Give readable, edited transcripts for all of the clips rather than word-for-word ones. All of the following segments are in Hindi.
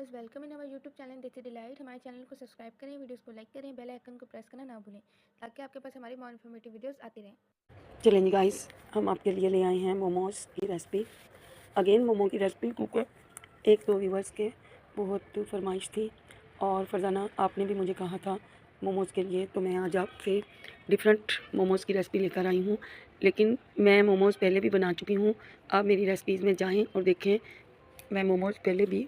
व्यूअर्स, वेलकम इन हमारे यूट्यूब चैनल देसी डिलाइट। हमारे चैनल को सब्सक्राइब करें, वीडियोस को लाइक करें, बेल आइकन को प्रेस करना ना भूलें ताकि आपके पास हमारी मोर इन्फॉर्मेटिव वीडियोस आती रहें। चलेंगे गाइस, हम आपके लिए ले आए हैं मोमोज़ की रेसिपी। अगेन मोमो की रेसिपी, क्योंकि एक दो व्यूवर्स के बहुत फरमाइश थी और फरजाना आपने भी मुझे कहा था मोमोज़ के लिए, तो मैं आज आपसे डिफरेंट मोमोज़ की रेसिपी लेकर आई हूँ। लेकिन मैं मोमोज़ पहले भी बना चुकी हूँ। आप मेरी रेसिपीज़ में जाएँ और देखें, मैं मोमोज़ पहले भी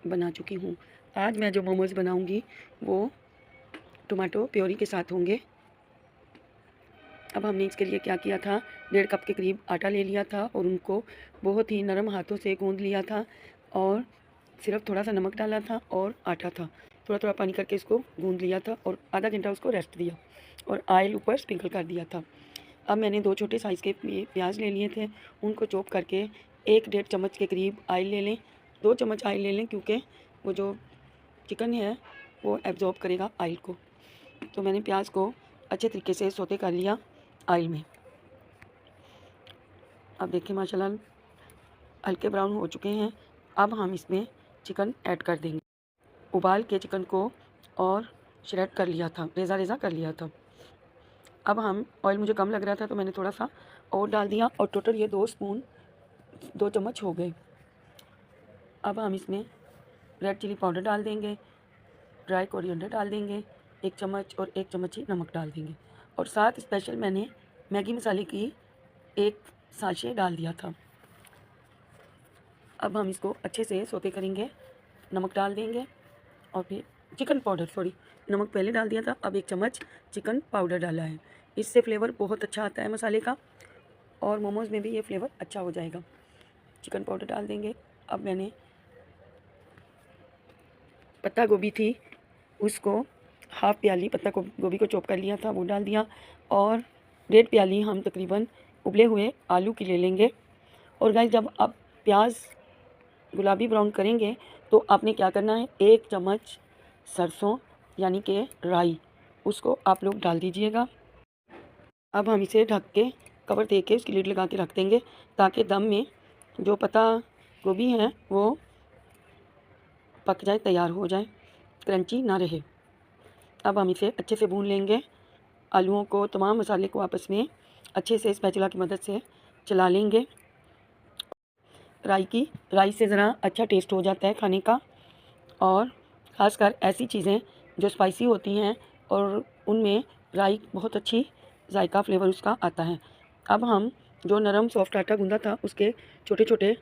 बना चुकी हूँ। आज मैं जो मोमोज़ बनाऊँगी वो टोमेटो प्योरी के साथ होंगे। अब हमने इसके लिए क्या किया था, 1.5 कप के करीब आटा ले लिया था और उनको बहुत ही नरम हाथों से गूंद लिया था और सिर्फ थोड़ा सा नमक डाला था और आटा था, थोड़ा थोड़ा पानी करके इसको गूंद लिया था और आधा घंटा उसको रेस्ट दिया और ऑयल ऊपर स्प्रिंकल कर दिया था। अब मैंने 2 छोटे साइज़ के प्याज ले लिए थे, उनको चॉप करके 1-1.5 चम्मच के करीब ऑयल ले लें। 2 चम्मच ऑयल ले लें, क्योंकि वो जो चिकन है वो एब्जॉर्ब करेगा ऑयल को। तो मैंने प्याज को अच्छे तरीके से सौते कर लिया ऑयल में। अब देखिए माशाल्लाह हल्के ब्राउन हो चुके हैं। अब हम इसमें चिकन ऐड कर देंगे। उबाल के चिकन को और श्रेड कर लिया था, रेज़ा रेज़ा कर लिया था। अब हम ऑयल मुझे कम लग रहा था तो मैंने थोड़ा सा और डाल दिया और टोटल ये 2 चम्मच हो गए। अब हम इसमें रेड चिली पाउडर डाल देंगे, ड्राई कोरिएंडर डाल देंगे 1 चम्मच और 1 चम्मच ही नमक डाल देंगे और साथ स्पेशल मैंने मैगी मसाले की 1 साशे डाल दिया था। अब हम इसको अच्छे से सौते करेंगे, नमक डाल देंगे और फिर चिकन पाउडर, नमक पहले डाल दिया था, अब 1 चम्मच चिकन पाउडर डाला है। इससे फ्लेवर बहुत अच्छा आता है मसाले का और मोमोज़ में भी ये फ्लेवर अच्छा हो जाएगा। चिकन पाउडर डाल देंगे। अब मैंने पत्ता गोभी थी, उसको हाफ़ प्याली पत्ता गोभी को चॉप कर लिया था, वो डाल दिया और 1.5 प्याली हम तकरीबन उबले हुए आलू की ले लेंगे। और गाइस, जब आप प्याज गुलाबी ब्राउन करेंगे तो आपने क्या करना है, 1 चम्मच सरसों यानी कि राई, उसको आप लोग डाल दीजिएगा। अब हम इसे ढक के कवर दे के उसकी लिड लगा के रख देंगे ताकि दम में जो पत्ता गोभी है वो पक जाए, तैयार हो जाए, क्रंची ना रहे। अब हम इसे अच्छे से भून लेंगे, आलूओं को, तमाम मसाले को आपस में अच्छे से स्पैचुला की मदद से चला लेंगे। राई से ज़रा अच्छा टेस्ट हो जाता है खाने का और ख़ासकर ऐसी चीज़ें जो स्पाइसी होती हैं और उनमें राई बहुत अच्छी जायका फ्लेवर उसका आता है। अब हम जो नरम सॉफ्ट आटा गूंदा था उसके छोटे छोटे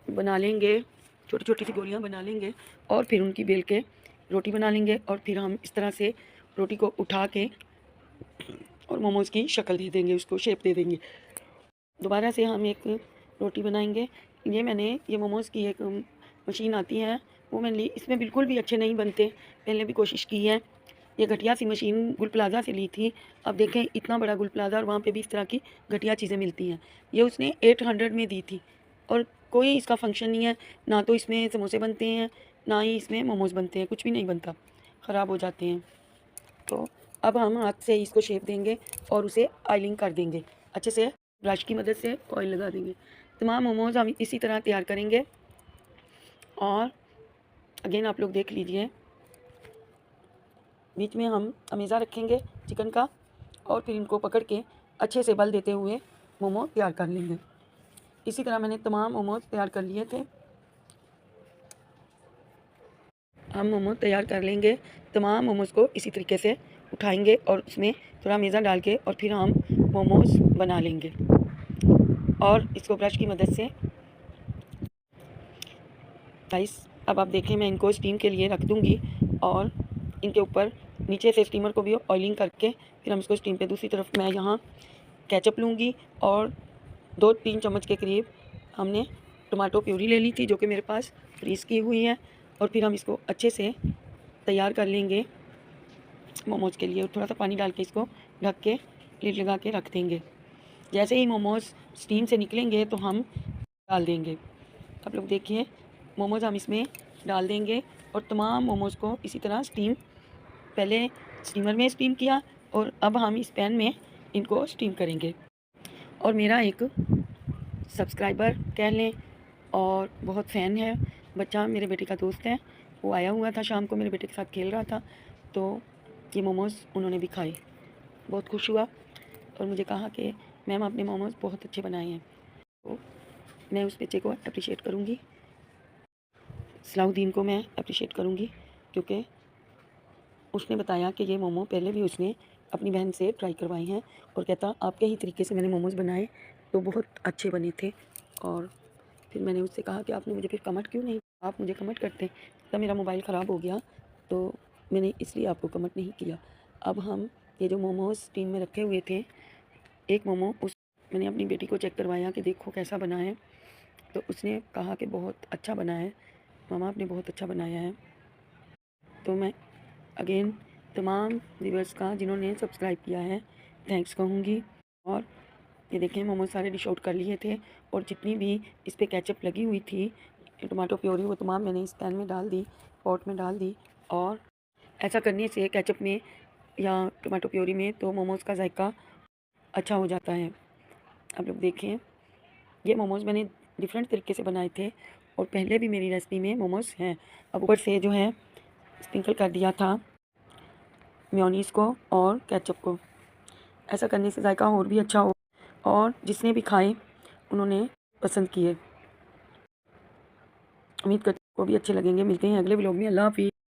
बना लेंगे, छोटी छोटी सी गोलियां बना लेंगे और फिर उनकी बेल के रोटी बना लेंगे और फिर हम इस तरह से रोटी को उठा के और मोमोज़ की शक्ल दे देंगे, उसको शेप दे देंगे। दोबारा से हम एक रोटी बनाएंगे। ये मोमोज़ की एक मशीन आती है, वो मैंने ली। इसमें बिल्कुल भी अच्छे नहीं बनते, पहले भी कोशिश की है। ये घटिया सी मशीन गुल प्लाज़ा से ली थी। अब देखें, इतना बड़ा गुल प्लाज़ा और वहाँ पे भी इस तरह की घटिया चीज़ें मिलती हैं। ये उसने 800 में दी थी और कोई इसका फंक्शन नहीं है। ना तो इसमें समोसे बनते हैं, ना ही इसमें मोमोज़ बनते हैं, कुछ भी नहीं बनता, ख़राब हो जाते हैं। तो अब हम हाथ से इसको शेप देंगे और उसे ऑयलिंग कर देंगे, अच्छे से ब्रश की मदद से ऑयल लगा देंगे। तमाम मोमोज़ हम इसी तरह तैयार करेंगे और अगेन आप लोग देख लीजिए, बीच में हम अमेज़ा रखेंगे चिकन का और फिर इनको पकड़ के अच्छे से बल देते हुए मोमो तैयार कर लेंगे। इसी तरह मैंने तमाम मोमोज़ तैयार कर लिए थे। हम मोमोज़ तैयार कर लेंगे, तमाम मोमोज़ को इसी तरीके से उठाएंगे और उसमें थोड़ा मैदा डाल के और फिर हम मोमोज़ बना लेंगे और इसको ब्रश की मदद से। गाइस, अब आप देखें, मैं इनको स्टीम के लिए रख दूंगी और इनके ऊपर नीचे से स्टीमर को भी ऑयलिंग करके फिर हम इसको स्टीम पे। दूसरी तरफ मैं यहाँ केचप लूँगी और 2-3 चम्मच के करीब हमने टमाटो प्यूरी ले ली थी, जो कि मेरे पास फ्रीज़ की हुई है, और फिर हम इसको अच्छे से तैयार कर लेंगे मोमोज़ के लिए। थोड़ा सा पानी डाल के इसको ढक के लिड लगा के रख देंगे। जैसे ही मोमोज़ स्टीम से निकलेंगे तो हम डाल देंगे। आप लोग देखिए, मोमोज़ हम इसमें डाल देंगे और तमाम मोमोज़ को इसी तरह पहले स्टीमर में स्टीम किया और अब हम इस पैन में इनको स्टीम करेंगे। और मेरा एक सब्सक्राइबर कह लें और बहुत फ़ैन है, बच्चा मेरे बेटे का दोस्त है, वो आया हुआ था शाम को, मेरे बेटे के साथ खेल रहा था, तो ये मोमोज़ उन्होंने भी खाए। बहुत खुश हुआ और मुझे कहा कि मैम आपने मोमोज़ बहुत अच्छे बनाए हैं। तो मैं उस बच्चे को अप्रिशिएट करूँगी, सलाउद्दीन को मैं अप्रिशिएट करूँगी, क्योंकि उसने बताया कि ये मोमो पहले भी उसने अपनी बहन से ट्राई करवाए हैं और कहता आपके ही तरीके से मैंने मोमोज़ बनाए तो बहुत अच्छे बने थे। और फिर मैंने उससे कहा कि आपने मुझे फिर कमेंट क्यों नहीं, आप मुझे कमेंट करते। तब मेरा मोबाइल ख़राब हो गया तो मैंने इसलिए आपको कमेंट नहीं किया। अब हम ये जो मोमोज़ टीन में रखे हुए थे, एक मोमो मैंने अपनी बेटी को चेक करवाया कि देखो कैसा बना है, तो उसने कहा कि बहुत अच्छा बना है मामा, आपने बहुत अच्छा बनाया है। तो मैं अगेन तमाम व्यूअर्स का जिन्होंने सब्सक्राइब किया है थैंक्स कहूँगी। और ये देखें मोमोज सारे डिश आउट कर लिए थे और जितनी भी इस पर केचप लगी हुई थी, टमाटो प्योरी, वो तमाम मैंने इस पैन में डाल दी, पॉट में डाल दी। और ऐसा करने से केचप में या टमाटो प्योरी में तो मोमोज़ का जायका अच्छा हो जाता है। आप लोग देखें, ये मोमोज़ मैंने डिफरेंट तरीके से बनाए थे और पहले भी मेरी रेसिपी में मोमोज़ हैं। अब ऊपर से जो है स्प्रिंकल कर दिया था मेयोनीज़ को और केचप को। ऐसा करने से जायका और भी अच्छा हो और जिसने भी खाए उन्होंने पसंद किए। उम्मीद करती हूँ को भी अच्छे लगेंगे। मिलते हैं अगले व्लॉग में। अल्लाह हाफ़िज़।